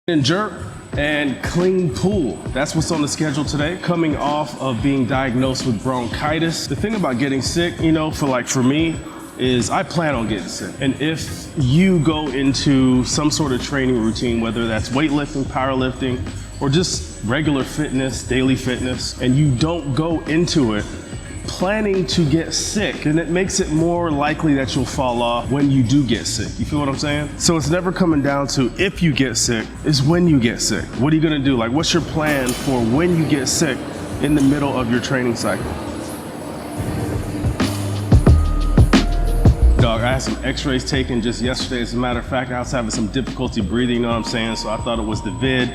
And jerk and clean pull. That's what's on the schedule today. Coming off of being diagnosed with bronchitis. The thing about getting sick, you know, for me, is I plan on getting sick. And if you go into some sort of training routine, whether that's weightlifting, powerlifting, or just regular fitness, daily fitness, and you don't go into it planning to get sick, and it makes it more likely that you'll fall off when you do get sick. You feel what I'm saying? So it's never coming down to if you get sick, it's when you get sick. What are you gonna do? Like, what's your plan for when you get sick in the middle of your training cycle? Dog, I had some x-rays taken just yesterday. As a matter of fact, I was having some difficulty breathing, you know what I'm saying? So I thought it was the vid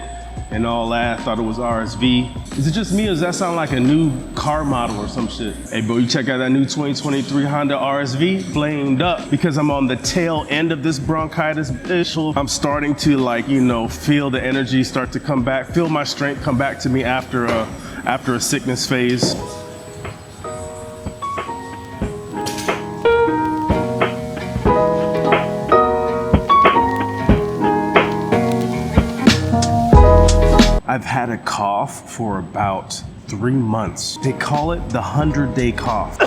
and all that. I thought it was RSV. Is it just me or does that sound like a new car model or some shit? Hey bro, you check out that new 2023 Honda RSV? Flamed up because I'm on the tail end of this bronchitis issue. I'm starting to, like, you know, feel the energy start to come back, feel my strength come back to me after a sickness phase. I've had a cough for about 3 months. They call it the 100-day cough.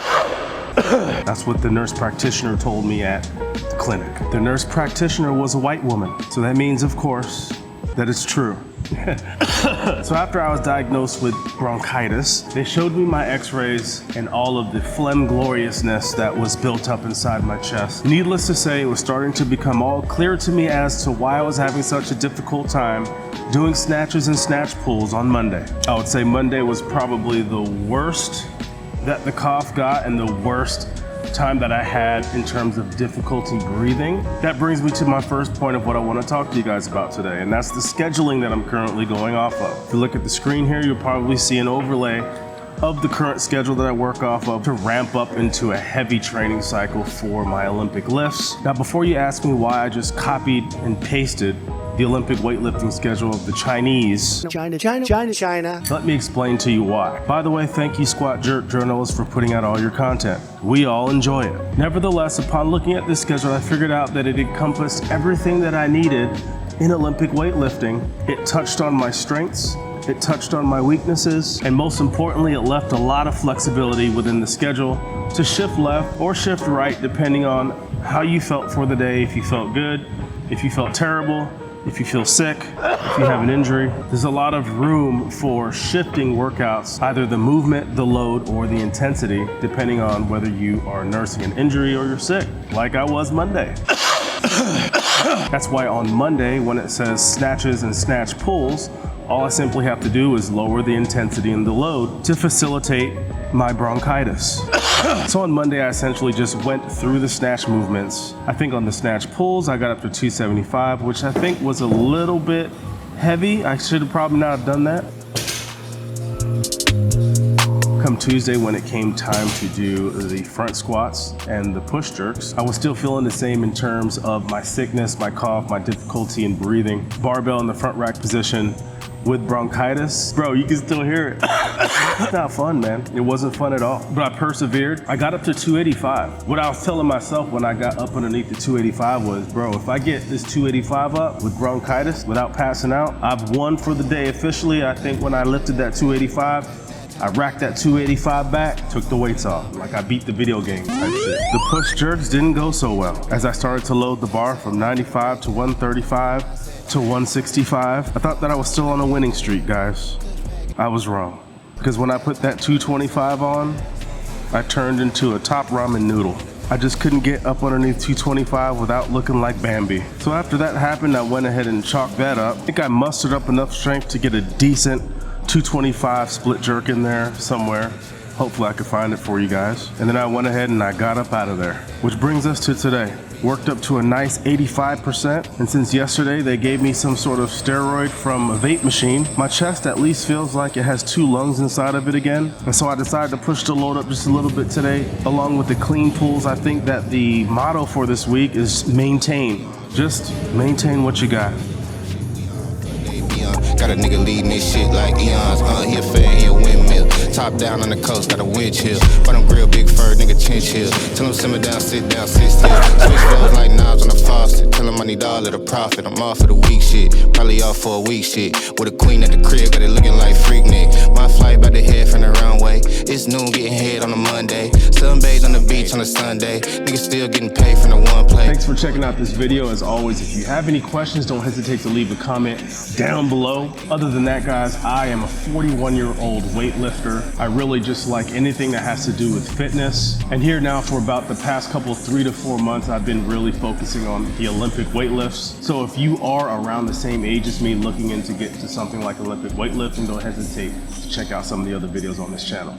That's what the nurse practitioner told me at the clinic. The nurse practitioner was a white woman. So that means, of course, that it's true. So after I was diagnosed with bronchitis, they showed me my x-rays and all of the phlegm gloriousness that was built up inside my chest. Needless to say, it was starting to become all clear to me as to why I was having such a difficult time doing snatches and snatch pulls on Monday. I would say Monday was probably the worst that the cough got and the worst time that I had in terms of difficulty breathing. That brings me to my first point of what I want to talk to you guys about today, and that's the scheduling that I'm currently going off of. If you look at the screen here, you'll probably see an overlay of the current schedule that I work off of to ramp up into a heavy training cycle for my Olympic lifts. Now, before you ask me why I just copied and pasted the Olympic weightlifting schedule of the Chinese. China. Let me explain to you why. By the way, thank you Squat Jerk journalists for putting out all your content. We all enjoy it. Nevertheless, upon looking at this schedule, I figured out that it encompassed everything that I needed in Olympic weightlifting. It touched on my strengths, it touched on my weaknesses, and most importantly, it left a lot of flexibility within the schedule to shift left or shift right depending on how you felt for the day, if you felt good, if you felt terrible, if you feel sick, if you have an injury. There's a lot of room for shifting workouts, either the movement, the load, or the intensity, depending on whether you are nursing an injury or you're sick, like I was Monday. That's why on Monday, when it says snatches and snatch pulls, all I simply have to do is lower the intensity and the load to facilitate my bronchitis. So on Monday, I essentially just went through the snatch movements. I think on the snatch pulls, I got up to 275, which I think was a little bit heavy. I should have probably not have done that. Come Tuesday, when it came time to do the front squats and the push jerks, I was still feeling the same in terms of my sickness, my cough, my difficulty in breathing. Barbell in the front rack position with bronchitis. Bro, you can still hear it. It's not fun, man. It wasn't fun at all. But I persevered. I got up to 285. What I was telling myself when I got up underneath the 285 was, bro, if I get this 285 up with bronchitis without passing out, I've won for the day officially. I think when I lifted that 285, I racked that 285 back, took the weights off. Like I beat the video game type shit. The push jerks didn't go so well. As I started to load the bar from 95 to 135 to 165, I thought that I was still on a winning streak, guys. I was wrong. Because when I put that 225 on, I turned into a top ramen noodle. I just couldn't get up underneath 225 without looking like Bambi. So after that happened, I went ahead and chalked that up. I think I mustered up enough strength to get a decent 225 split jerk in there somewhere. Hopefully I could find it for you guys. And then I went ahead and I got up out of there. Which brings us to today. Worked up to a nice 85%. And since yesterday they gave me some sort of steroid from a vape machine, my chest at least feels like it has 2 lungs inside of it again. And so I decided to push the load up just a little bit today. Along with the clean pulls, I think that the motto for this week is maintain. Just maintain what you got. Got a nigga leading this shit like eons. He a fan, he a windmill. Top down on the coast, got a wind chill. Bottom grill, big fur, nigga chin chill. Tell him simmer down, sit still. Switch flows like knobs on the faucet. Tell him I need all of the profit. I'm off for the week shit. Probably off for a week shit. With a queen at the crib, got it looking like Freaknik. My flight about to head from the runway. It's noon, getting head on a Monday. Sunbathe on the beach on a Sunday. Niggas still getting paid from the one play. Thanks for checking out this video. As always, if you have any questions, don't hesitate to leave a comment down below. Other than that, guys, I am a 41-year-old weightlifter. I really just like anything that has to do with fitness. And here now for about the past couple 3 to 4 months, I've been really focusing on the Olympic weightlifts. So if you are around the same age as me looking into get to something like Olympic weightlifting, don't hesitate to check out some of the other videos on this channel.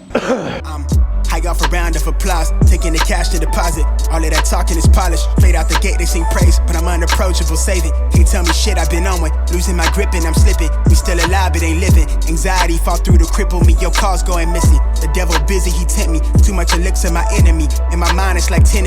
I got for round of applause, taking the cash to deposit. All of that talking is polished. Straight out the gate, they sing praise, but I'm unapproachable, saving. Can't tell me shit, I've been on one. Losing my grip and I'm slipping. We still alive, but ain't living. Anxiety fall through to cripple me. Your calls going missing. The devil busy, he tempt me. Too much elixir, my enemy. In my mind, it's like 10.